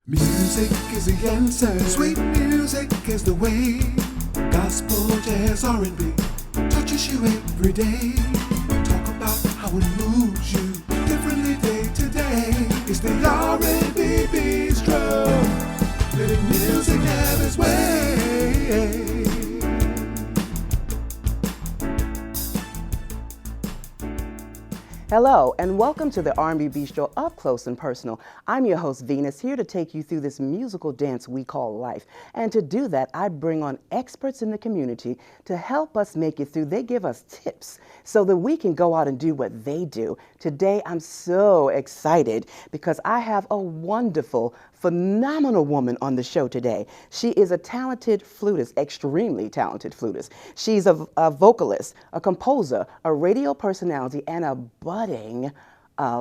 Music is the answer. Sweet music is the way. Gospel, jazz, R&B touches you every day. Talk about how it moves you differently day to day. It's the R&B Bistro. Letting music have its way. Hello, and welcome to the R B Bistro Up Close and Personal. I'm your host, Venus, here to take you through this musical dance we call life. And to do that, I bring on experts in the community to help us make it through. They give us tips so that we can go out and do what they do. Today, I'm so excited because I have a wonderful, phenomenal woman on the show today. She is a talented flutist, extremely talented flutist. She's a vocalist, a composer, a radio personality, and a budding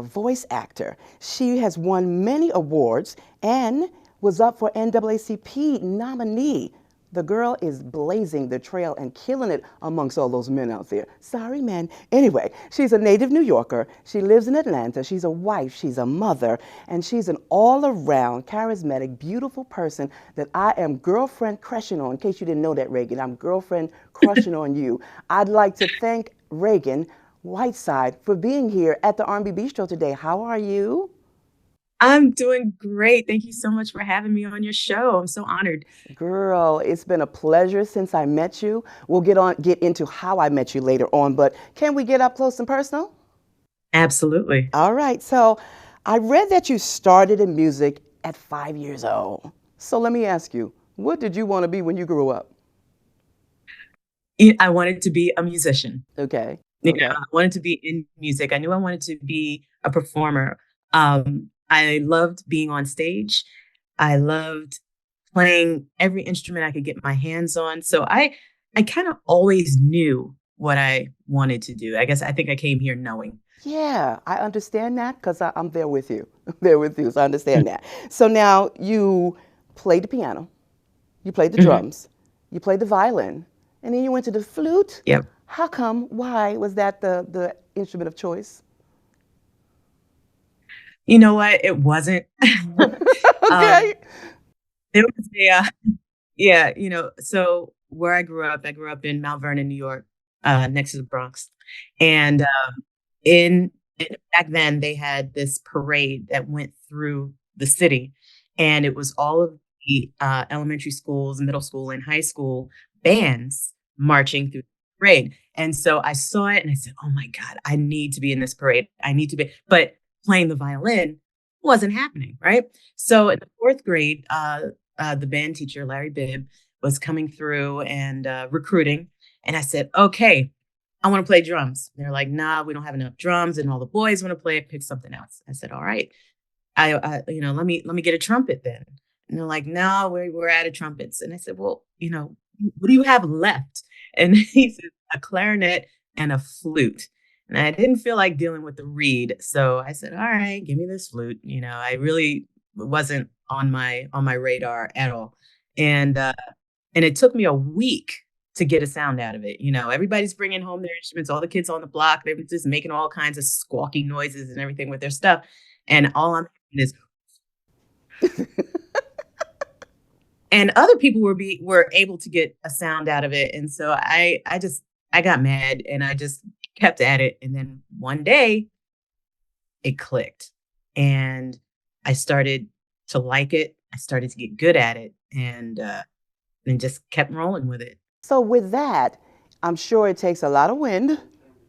voice actor. She has won many awards and was up for NAACP nominee. The girl is blazing the trail and killing it amongst all those men out there. Sorry, men. Anyway, she's a native New Yorker. She lives in Atlanta. She's a wife. She's a mother. And she's an all-around, charismatic, beautiful person that I am girlfriend crushing on. In case you didn't know that, Ragan, I'm girlfriend crushing on you. I'd like to thank Ragan Whiteside for being here at the R B Bistro today. How are you? I'm doing great. Thank you so much for having me on your show. I'm so honored. Girl, it's been a pleasure since I met you. We'll get into how I met you later on, but can we get up close and personal? Absolutely. All right. So I read that you started in music at 5 years old. So let me ask you, what did you want to be when you grew up? I wanted to be a musician. Okay. I wanted to be in music. I knew I wanted to be a performer. I loved being on stage. I loved playing every instrument I could get my hands on. So I kind of always knew what I wanted to do. I think I came here knowing. Yeah, I understand that because I'm there with you. I'm there with you, so I understand that. So now you played the piano, you played the drums, you played the violin, and then you went to the flute. Yep. How come? Why was that the instrument of choice? You know what? It wasn't. Okay. It was so where I grew up in Mount Vernon, New York, next to the Bronx. And back then they had this parade that went through the city, and it was all of the elementary schools, middle school, and high school bands marching through the parade. And so I saw it and I said, oh my God, I need to be in this parade. I need to be, but playing the violin wasn't happening, right? So in the fourth grade, the band teacher, Larry Bibb, was coming through and recruiting. And I said, okay, I want to play drums. They're like, nah, we don't have enough drums. And all the boys want to play it, pick something else. I said, all right, let me get a trumpet then. And they're like, no, we're out of trumpets. And I said, well, what do you have left? And he said, a clarinet and a flute. And I didn't feel like dealing with the reed. So I said, all right, give me this flute. I really wasn't on my radar at all. And it took me a week to get a sound out of it. Everybody's bringing home their instruments, all the kids on the block, they were just making all kinds of squawky noises and everything with their stuff. And all I'm hearing is, and other people were able to get a sound out of it. And so I got mad and I just kept at it. And then one day it clicked and I started to like it. I started to get good at it and just kept rolling with it. So with that, I'm sure it takes a lot of wind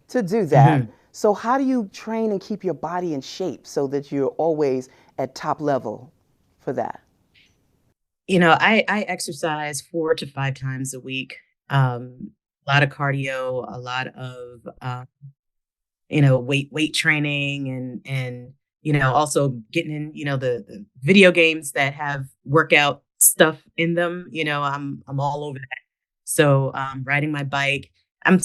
to do that. Mm-hmm. So how do you train and keep your body in shape so that you're always at top level for that? I exercise 4 to 5 times a week. A lot of cardio, a lot of weight training, and also getting in the video games that have workout stuff in them. I'm all over that. So riding my bike. I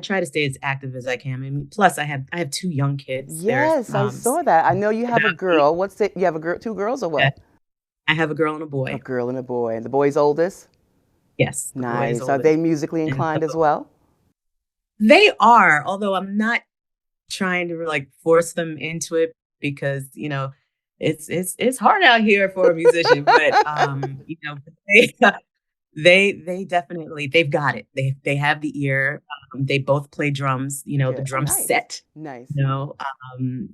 try to stay as active as I can. I mean, plus I have 2 young kids. Yes, I saw that. I know you have a girl. What's it? You have 2 girls or what? Yeah. I have a girl and a boy. A girl and a boy. And the boy's oldest? Yes. Nice. Are they musically inclined as well? They are, although I'm not trying to force them into it because, it's hard out here for a musician, but you know, they they definitely they've got it. They have the ear. They both play drums. You know, the Good. Oh, drum nice. set. Nice. You know,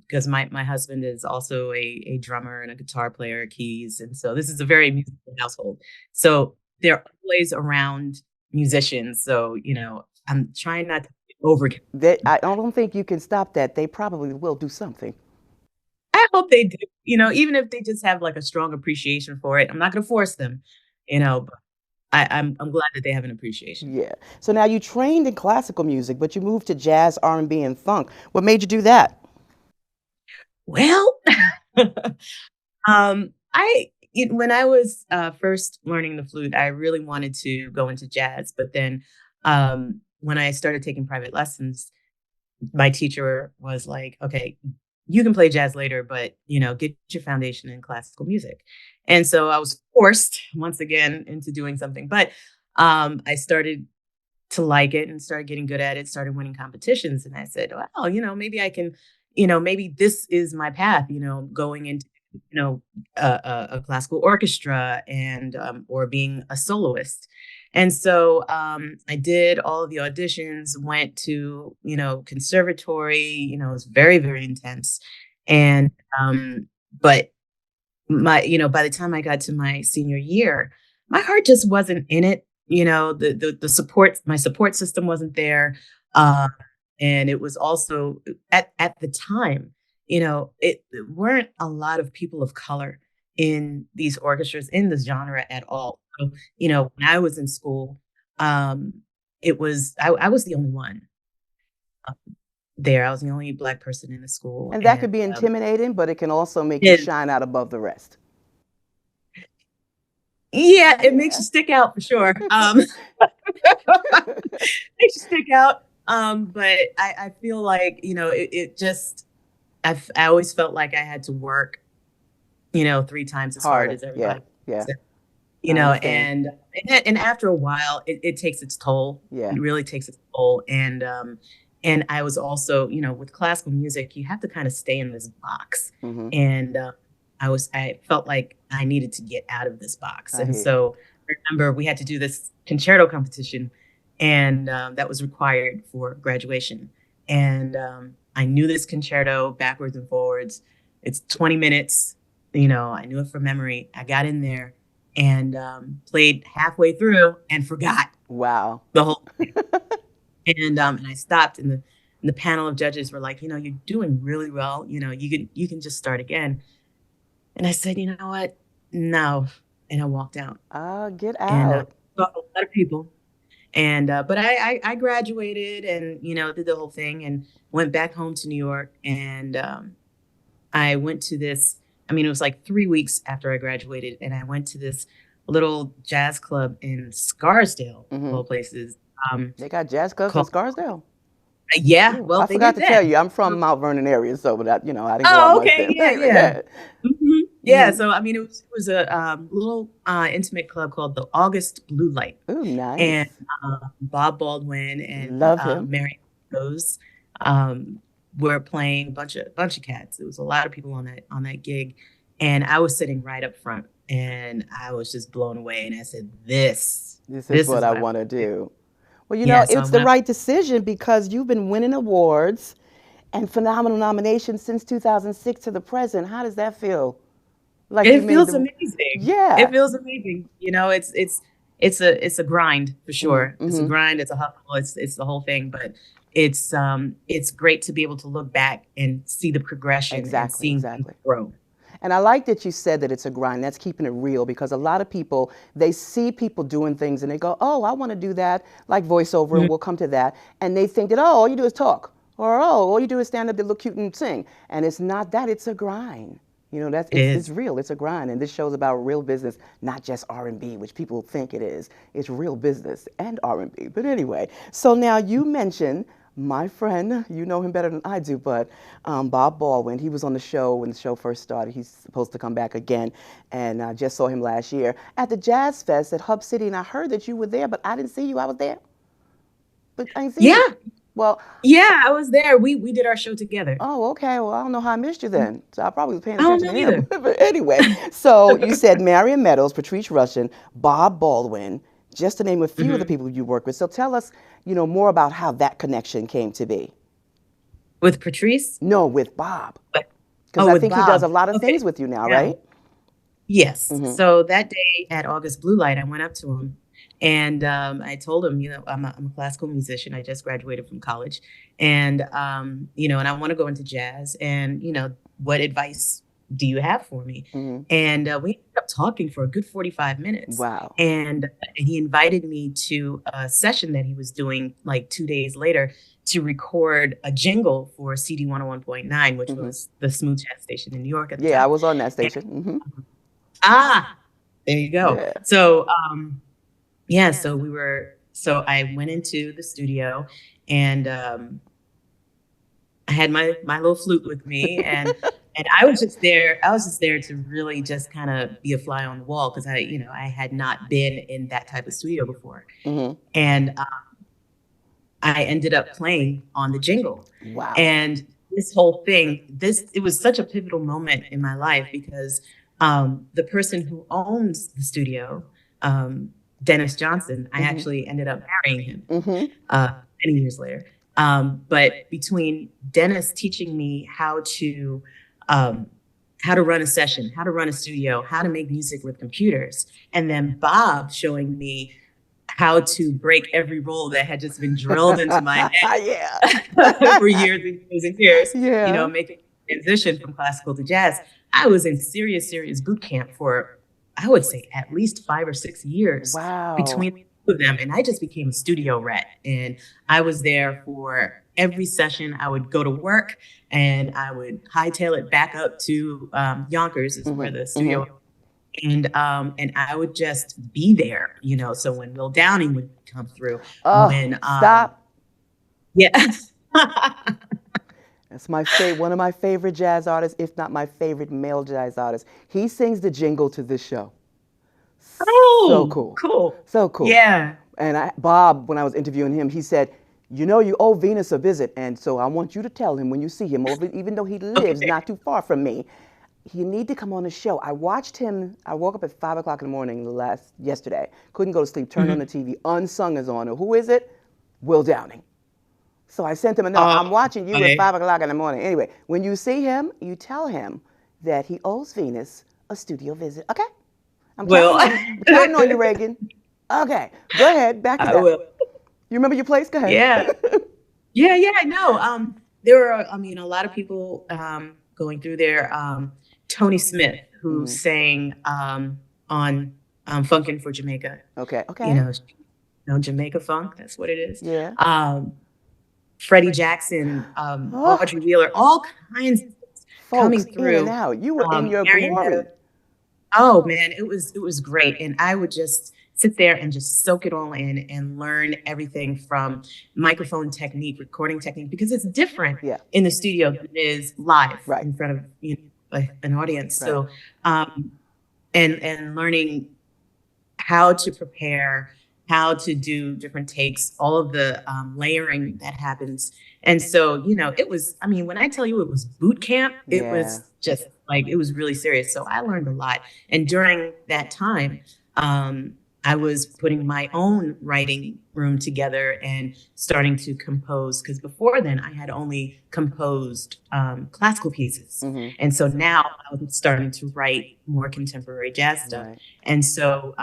because my husband is also a drummer and a guitar player, keys, and so this is a very musical household. So they're always around musicians. So you know, I'm trying not to over. I don't think you can stop that. They probably will do something. I hope they do. You know, even if they just have like a strong appreciation for it. I'm not going to force them. You know, but I'm glad that they have an appreciation. Yeah. So now you trained in classical music, but you moved to jazz, R&B, and funk. What made you do that? Well, when I was first learning the flute, I really wanted to go into jazz, but then when I started taking private lessons, my teacher was like, "Okay, you can play jazz later, but you know, get your foundation in classical music." And so I was forced once again into doing something, but I started to like it and started getting good at it, started winning competitions. And I said, well, you know, maybe I can, you know, maybe this is my path, you know, going into, you know, a classical orchestra and, or being a soloist. And so I did all of the auditions, went to, you know, conservatory, you know, it was very, very intense. And, but you know, by the time I got to my senior year, my heart just wasn't in it. You know, the support, my support system wasn't there. Um, and it was also at the time, you know, it weren't a lot of people of color in these orchestras in this genre at all. So, you know, when I was in school, um, I was the only one there. I was the only Black person in the school, And that and could be intimidating, but it can also make you it, shine out above the rest. yeah, it makes Yeah. you stick out for sure. Makes you stick out. But I feel like, you know, it just, I always felt like I had to work, you know, 3 times as hard Harder. as Yeah. everybody Yeah. else. You I know, understand. and after a while, it takes its toll. Yeah. It really takes its toll. And I was also, you know, with classical music, you have to kind of stay in this box. Hmm. And I felt like I needed to get out of this box. I And hear you. so I remember we had to do this concerto competition, and that was required for graduation. And I knew this concerto backwards and forwards. It's 20 minutes. You know, I knew it from memory. I got in there and played halfway through and forgot Wow. the whole thing. And I stopped, and the panel of judges were like, you know, you're doing really well. You know, you can just start again. And I said, you know what? No. And I walked out, Get and out. saw a lot of people. And but I graduated, and you know, did the whole thing, and went back home to New York, and I went to this. I mean, it was like 3 weeks after I graduated, and I went to this little jazz club in Scarsdale, of Hmm. all places. They got jazz clubs in Called Scarsdale. Yeah, Ooh, well, I they forgot did to then. tell you, I'm from Mount Vernon area, so but I didn't go out Oh, much okay, then. yeah, Anyway, yeah. yeah. Yeah, Hmm. so I mean, it was a little intimate club called the August Blue Light, Ooh, and nice. Bob Baldwin and Love him. Mary Rose um, were playing a bunch of cats. There was a lot of people on that gig, and I was sitting right up front, and I was just blown away. And I said, This is this what is I what I want want to to do." do. Well, Yeah, so I it's the went up. right decision because you've been winning awards and phenomenal nominations since 2006 to the present. How does that feel? Like you It made feels the, amazing. It yeah. feels amazing. You know, it's a grind for Hmm. sure. It's a Hmm. grind. It's a hustle. It's the whole thing. But it's great to be able to look back and see the progression and Exactly, seeing things exactly. grow. And I like that you said that it's a grind. That's keeping it real because a lot of people, they see people doing things and they go, oh, I want to do that, like voiceover, and Mhm. we'll come to that. And they think that, oh, all you do is talk. Or, oh, all you do is stand up, they look cute and sing. And it's not that, it's a grind. It It's is. real. It's a grind, and this show's about real business, not just R&B, which people think it is. It's real business and R&B. But anyway, so now you mentioned my friend. You know him better than I do, but Bob Baldwin. He was on the show when the show first started. He's supposed to come back again, and I just saw him last year at the Jazz Fest at Hub City. And I heard that you were there, but I didn't see you. I was there, but I didn't see Yeah, you. Well, Yeah, I was there. We did our show together. oh, okay. Well, I don't know how I missed you then. So I probably was paying I don't attention know to him. either. But anyway, so you said Marion Meadows, Patrice Rushen, Bob Baldwin, just to name a few of the Hmm. people you work with. So tell us, more about how that connection came to be. With Patrice? No, with Bob, But, because oh, I with think he does a Bob. lot of Okay. things with you now, Yeah. right? Yes. Mm-hmm. So that day at August Blue Light, I went up to him and I told him, I'm a classical musician. I just graduated from college, and and I want to go into jazz. And what advice do you have for me? Mm-hmm. And we ended up talking for a good 45 minutes. Wow. And he invited me to a session that he was doing like 2 days later to record a jingle for CD 101.9, which Mm-hmm. was the smooth jazz station in New York at the Yeah, I time. was on that And, station. Mm-hmm. ah, there you go. Yeah. So, yeah, so I went into the studio and I had my little flute with me and I was just there to really just kind of be a fly on the wall because I had not been in that type of studio before. Mm-hmm. And I ended up playing on the jingle. Wow. And this whole thing, it was such a pivotal moment in my life because the person who owns the studio, Dennis Johnson, I Mm-hmm. actually ended up marrying him Mm-hmm. many years later. But between Dennis teaching me how to run a session, how to run a studio, how to make music with computers, and then Bob showing me how to break every rule that had just been drilled into my head Yeah. for years and years and years, Yeah. making a transition from classical to jazz. I was in serious boot camp for, I would say, at least 5 or 6 years Wow. between the two of them. And I just became a studio rat. And I was there for every session. I would go to work and I would hightail it back up to Yonkers, is where Mm-hmm. the studio was. And I would just be there, So when Will Downing would come through, Oh, when stop. yeah, That's one of my favorite jazz artists, if not my favorite male jazz artist. He sings the jingle to this show. So cool. cool, So cool. yeah. And Bob, when I was interviewing him, he said, you owe Venus a visit. And so I want you to tell him when you see him, even though he lives Okay. not too far from me, you need to come on the show. I watched him. I woke up at 5 o'clock in the morning yesterday. Couldn't go to sleep. Turned on the TV. Unsung is on. Who is it? Will Downing. So I sent him a note. I'm watching you at 5 o'clock in the morning. Anyway, when you see him, you tell him that he owes Venus a studio visit. Okay? I'm counting on you, Ragan. Okay. Go ahead. Back to I that. will. You remember your place? Go ahead. Yeah, I know. There were, a lot of people going through there. Tony Smith, who sang on Funkin' for Jamaica. Okay. Okay. Jamaica funk. That's what it is. Yeah. Freddie Jackson, Audrey Wheeler, all kinds of coming Folks through. in and out. You were in your Marion glory. Meadows. Oh man, it was great, and I would just sit there and just soak it all in and learn everything from microphone technique, recording technique, because it's different Yeah. in the studio than it is live Right. in front of an audience. Right. So, and learning how to prepare, how to do different takes, all of the layering that happens. And so, it was, when I tell you it was boot camp, it Yeah. was just like, it was really serious. So I learned a lot. And during that time, I was putting my own writing room together and starting to compose, because before then I had only composed classical pieces. Mm-hmm. And so now I was starting to write more contemporary jazz stuff. Right. And so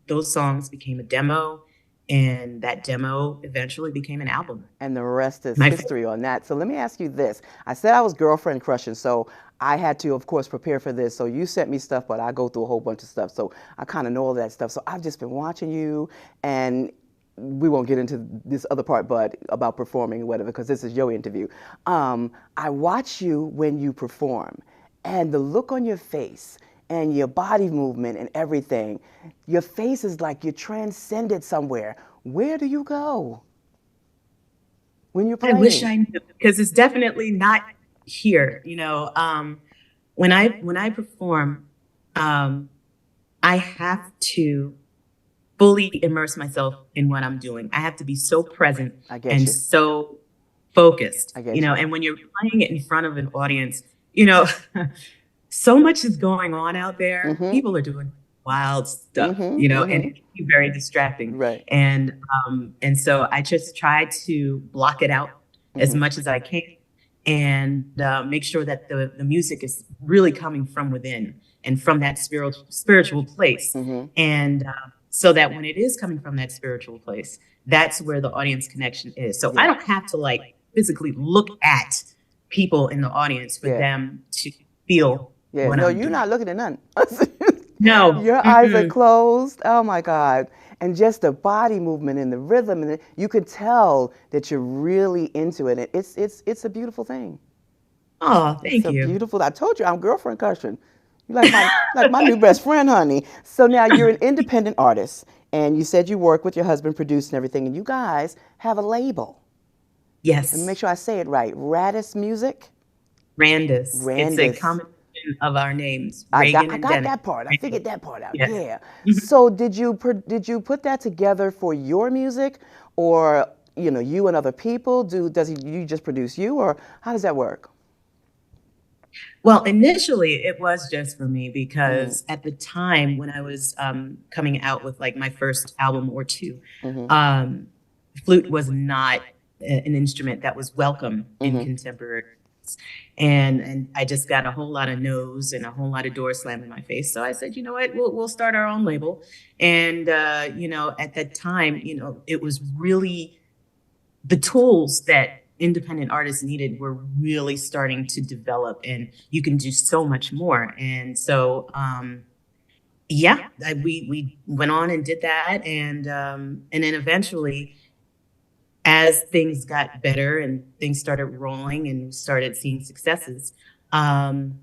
those songs became a demo, and that demo eventually became an album. And the rest is history on that. So let me ask you this. I said I was girlfriend crushing, so I had to, of course, prepare for this. So you sent me stuff, but I go through a whole bunch of stuff. So I kind of know all that stuff. So I've just been watching you, and we won't get into this other part, but about performing or whatever, because this is your interview. I watch you when you perform, and the look on your face and your body movement and everything, your face is like you're transcended somewhere. Where do you go when you're playing? I wish I knew, because it's definitely not here. When I perform, I have to fully immerse myself in what I'm doing. I have to be so present and so focused, I get you know, you. and when you're playing it in front of an audience, you know, so much is going on out there. Mm-hmm. People are doing wild stuff, you Mm-hmm. know, and Mm-hmm. it can be very distracting. Right. And so I just try to block it out as Mm-hmm. much as I can, and make sure that the music is really coming from within and from that spiritual place. Mm-hmm. And so that when it is coming from that spiritual place, that's where the audience connection is. So I Yeah. don't have to like physically look at people in the audience for Yeah. them to feel Yeah. what No, I'm you're doing. not looking at none. No. Your eyes are Mm-mm. closed. Oh my God. And just the body movement and the rhythm, and you could tell that you're really into it. It's a beautiful thing. Oh, It's thank a you. beautiful. I told you, I'm girlfriend cushion. You like my new best friend, honey. So now you're an independent artist, and you said you work with your husband, produce and everything, and you guys have a label. Let me make Yes. sure I say it right. Radis Music. Randus. It's a Randis. combination of our names, I got Reagan I and got Dennis. that part. I figured that part out. Yeah. Yeah. So did you put that together for your music, or you and other people? You just produce you, or how does that work? Well, initially it was just for me Mm-hmm. because at the time when I was coming out with like my first album or two, Mm-hmm. um, flute was not an instrument that was welcome in Mm-hmm. contemporary arts. And I just got a whole lot of no's and a whole lot of doors slammed in my face. So I said, you know what, we'll start our own label. And you know, at that time, you know, it was really the tools that independent artists needed were really starting to develop, and you can do so much more. And so yeah, we went on and did that, and then eventually, as things got better and things started rolling and we started seeing successes, um,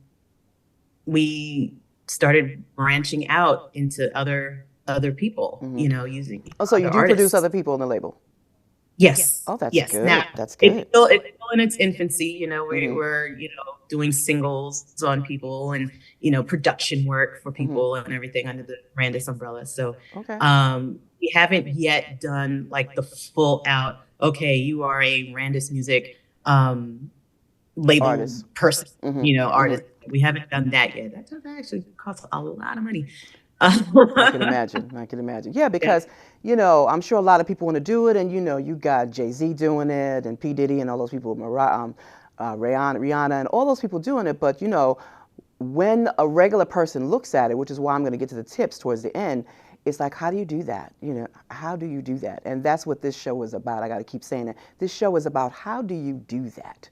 we started branching out into other people, Mm-hmm. you know, using Oh, so you other do produce artists. other people on the label? Yes, Oh, that's yes. Now good. That's good. it's still in its infancy. You know, Mm-hmm. we're doing singles on people and production work for Mm-hmm. people and everything under the Randus umbrella. So Okay. we haven't yet done like the full out. Okay, you are a Randus music label Artists. person. Mm-hmm. You know, Mm-hmm. artist. We haven't done that yet. That actually costs a lot of money. I can imagine. I can imagine. Yeah, Yeah. because I'm sure a lot of people want to do it, and you got Jay-Z doing it, and P Diddy, and all those people, Rihanna, and all those people doing it. But when a regular person looks at it, which is why I'm going to get to the tips towards the end, it's like, how do you do that? How do you do that? And that's what this show is about. I got to keep saying it. This show is about how do you do that?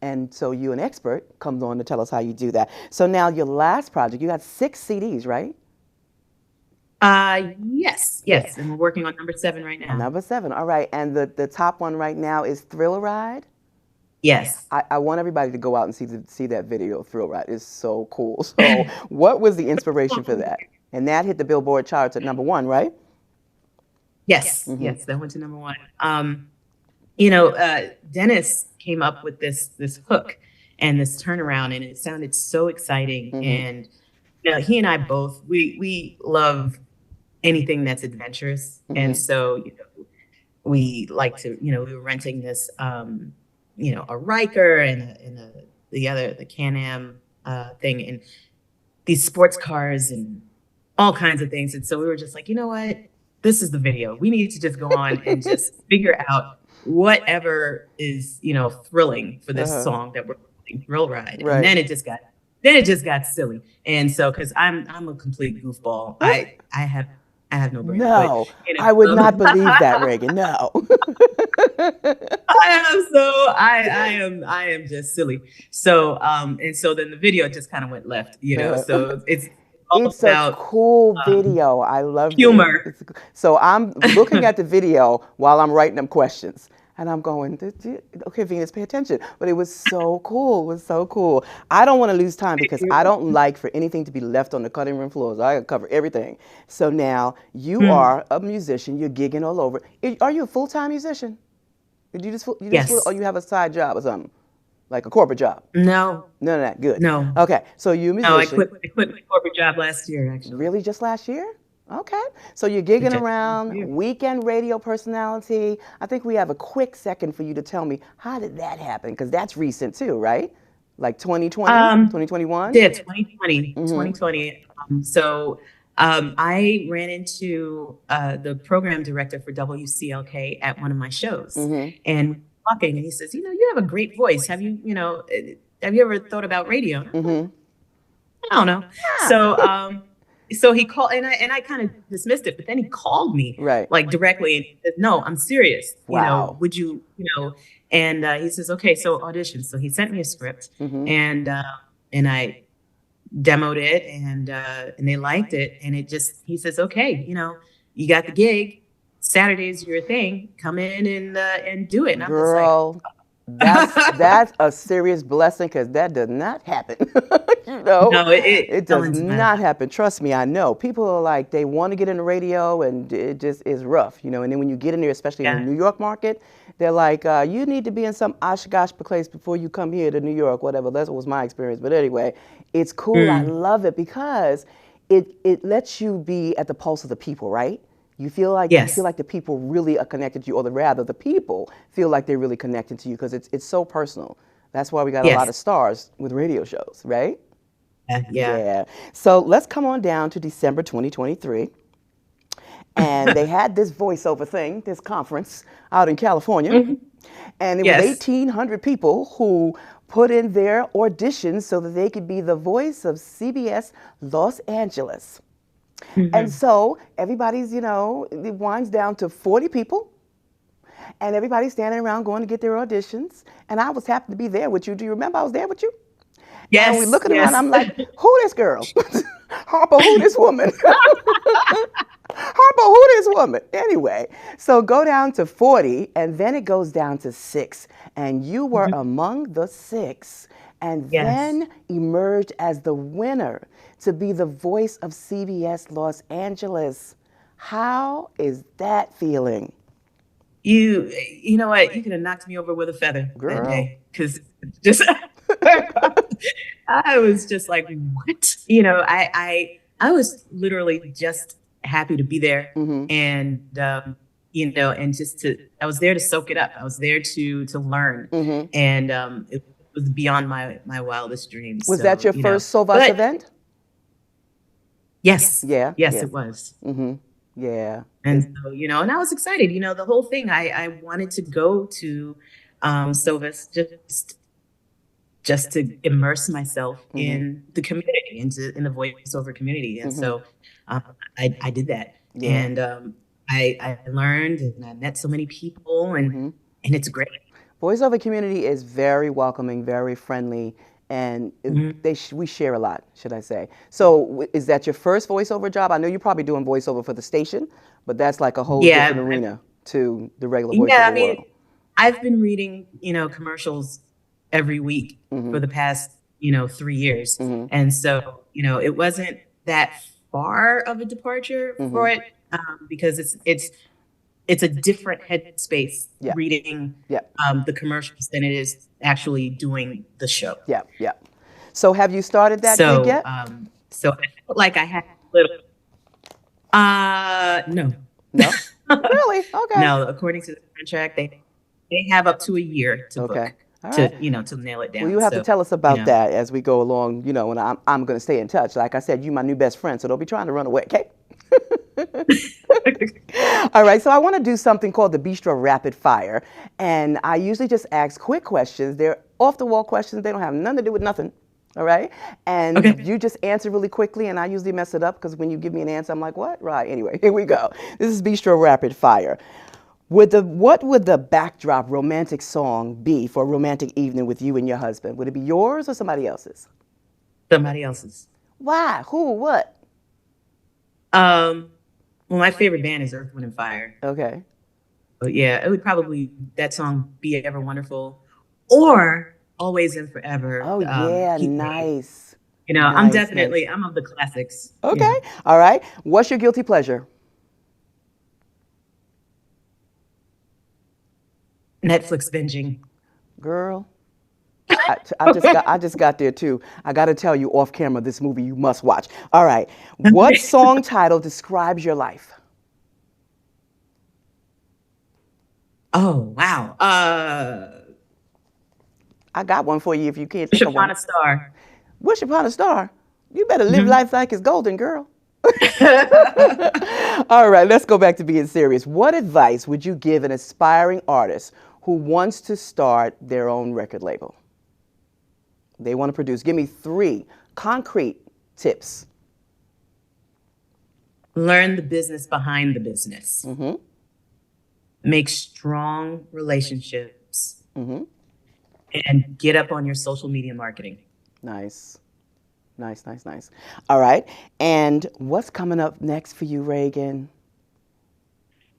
And so you, an expert, comes on to tell us how you do that. So now your last project, you got 6 CDs, right? Yes, Yeah. yes. And we're working on number 7 right now. Number 7. All right. And the top one right now is Thrill Ride. Yes. I want everybody to go out and see that video, Thrill Ride. It's so cool. So what was the inspiration for that? And that hit the Billboard charts at number 1, right? Yes, Mm-hmm. yes, that went to number 1. Dennis came up with this hook and this turnaround, and it sounded so exciting. Mm-hmm. And he and I both we love anything that's adventurous, Mm-hmm. and so we like to we were renting this a Riker and the Can-Am thing, and these sports cars and all kinds of things. And so we were just like, you know what? This is the video. We need to just go on and just figure out whatever is, thrilling for this song that we're calling Thrill Ride. Right. And then it just got silly. And so, cause I'm a complete goofball. I have no brain. No, But, I would not believe that, Ragan. No. I am just silly. So and so then the video just kind of went left, So it's all It's about a cool video. I love humor. So I'm looking at the video while I'm writing them questions. And I'm going, okay, Venus, pay attention. But it was so cool. It was so cool. I don't want to lose time because I don't like for anything to be left on the cutting room floor. So I got to cover everything. So now you are a musician. You're gigging all over. Are you a full-time musician? Yes. Or you have a side job or something? Like a corporate job? No. None of that. Good. No. Okay. So you're a musician. No, I quit my corporate job last year, actually. Really, just last year? Okay. So you're gigging Just around, here. weekend radio personality. I think we have a quick second for you to tell me, how did that happen? Because that's recent too, right? Like 2020, Um, 2021? yeah, 2020, Mm-hmm. 2020. I ran into the program director for WCLK at one of my shows, Mm-hmm. and talking, and he says, you have a great voice. Have you ever thought about radio? And I'm like, Mm-hmm. I don't know. Ah. So he called, and I kind of dismissed it, but then he called me Right. like directly, and he said, "No, I'm serious. Wow. Would you, And he says, "Okay, so audition." So he sent me a script, Mm-hmm. and I demoed it, and they liked it, and he says, "Okay, you got the gig. Saturday's your thing. Come in and do it." And I'm just like, Girl, that's a serious blessing because that does not happen. You know, no, it it fell does into my not lap. happen. Trust me, I know. People are like, they want to get in the radio and it just is rough, you know. And then when you get in there, especially in the Yeah. New York market, they're like, you need to be in some Oshkosh place before you come here to New York, whatever. That was my experience. But anyway, it's cool. I Mm, love it because it lets you be at the pulse of the people, right? You feel yes. like the people really are connected to you, or rather, the people feel like they're really connected to you because it's so personal. That's why we got a lot Yes. of stars with radio shows, right? Yeah. Yeah. So let's come on down to December 2023, and they had this voiceover thing, this conference out in California, Mhm. and it was Yes. 1,800 people who put in their auditions so that they could be the voice of CBS Los Angeles. And Mhm. so everybody's, it winds down to 40 people, and everybody's standing around going to get their auditions. And I was happy to be there with you. Do you remember I was there with you? And we Yes. looking around, Yes. I'm like, who this girl? Harper, who this woman? Harper, who this woman? Anyway, so go down to 40, and then it goes down to 6. And you were Mhm. among the 6, and Yes. then emerged as the winner to be the voice of CBS Los Angeles. How is that feeling? You know what? You could have knocked me over with a feather that Girl. day because just I was just like, what? I was literally just happy to be there, Mm-hmm. and and I was there to soak it up. I was there to learn, Mm-hmm. and it was beyond my wildest dreams. Was that So your first Sovas but event? yes, Yeah, yes, yeah. it was. Mm-hmm. Yeah. And so, and I was excited, the whole thing. I wanted to go to Silvis just to immerse myself Mm-hmm. in the community, in the voiceover community. And Mm-hmm. so I did that. Yeah. And I learned, and I met so many people, Mm-hmm. and it's great. Voiceover community is very welcoming, very friendly, and Mhm. we share a lot, should I say. So is that your first voiceover job? I know you're probably doing voiceover for the station, but that's like a whole different Yeah. arena to the regular Yeah. I voiceover mean, world. I've been reading, commercials every week for Mm-hmm. the past, 3 years. Mm-hmm. And so, it wasn't that far of a departure Mm-hmm. for it, because it's a different headspace Yeah. reading Yeah. the commercials than it is actually doing the show. Yeah. Yeah. So have you started that gig So, yet? so I felt like I had a little, no. No? Really? Okay. No, according to the contract, they have up to a year to Okay. book, All right. to nail it down. Well, you have to So, tell us about that as we go along, and I'm going to stay in touch. Like I said, you're my new best friend, so don't be trying to run away, okay? All right, so I want to do something called the Bistro Rapid Fire, and I usually just ask quick questions. They're off-the-wall questions. They don't have nothing to do with nothing, all right? And Okay. you just answer really quickly, and I usually mess it up because when you give me an answer, I'm like, what? Right, anyway, here we go. This is Bistro Rapid Fire. What would the backdrop romantic song be for a romantic evening with you and your husband? Would it be yours or somebody else's? Somebody else's. Why? Who? What? Well, my favorite band is Earth, Wind and Fire. Okay. But yeah, it would probably that song "Be Ever Wonderful" or "Always and Forever." Oh, yeah, Keep Pace. nice. I'm Nice, definitely nice. I'm of the classics. Okay, all right. What's your guilty pleasure? Netflix binging. Girl, I just got there too. I got to tell you off camera, this movie you must watch. All right. What song title describes your life? Oh, wow. I got one for you if you can't Wish think of Upon one. a Star. Wish Upon a Star. You better live Mhm. life like it's golden, girl. All right, let's go back to being serious. What advice would you give an aspiring artist who wants to start their own record label? They want to produce. Give me 3 concrete tips. Learn the business behind the business. Mm-hmm. Make strong relationships Mm-hmm. and get up on your social media marketing. Nice. Nice, nice, nice. All right. And what's coming up next for you, Ragan?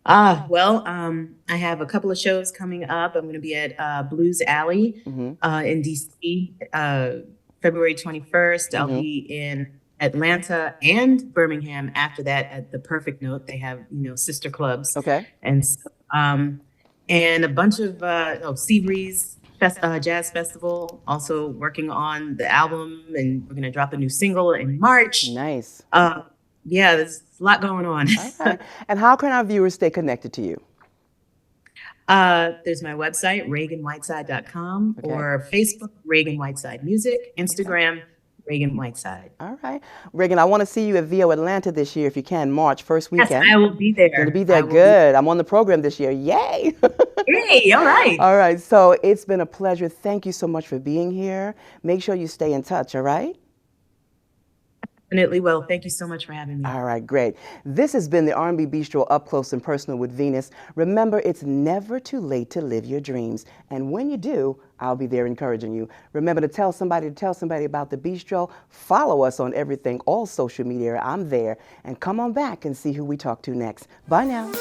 Well, I have a couple of shows coming up. I'm going to be at Blues Alley Mm-hmm. in DC February 21st. I'll Mm-hmm. be in Atlanta and Birmingham after that at the Perfect Note. They have, sister clubs. Okay. And and a bunch of Seabreeze Jazz Festival, also working on the album, and we're going to drop a new single in March. Nice. Yeah, there's a lot going on. All right. And how can our viewers stay connected to you? There's my website, RaganWhiteside.com, Okay. or Facebook, Ragan Whiteside Music, Instagram, Ragan Whiteside. All right. Ragan, I want to see you at VO Atlanta this year if you can, March, first weekend. Yes, I will be there. Going to be there. Good. I'm on the program this year. Yay. Hey, all right. All right. So it's been a pleasure. Thank you so much for being here. Make sure you stay in touch, all right? Definitely will. Thank you so much for having me. All right, great. This has been the R B Bistro Up Close and Personal with Venus. Remember, it's never too late to live your dreams. And when you do, I'll be there encouraging you. Remember to tell somebody about the bistro. Follow us on everything, all social media. I'm there. And come on back and see who we talk to next. Bye now.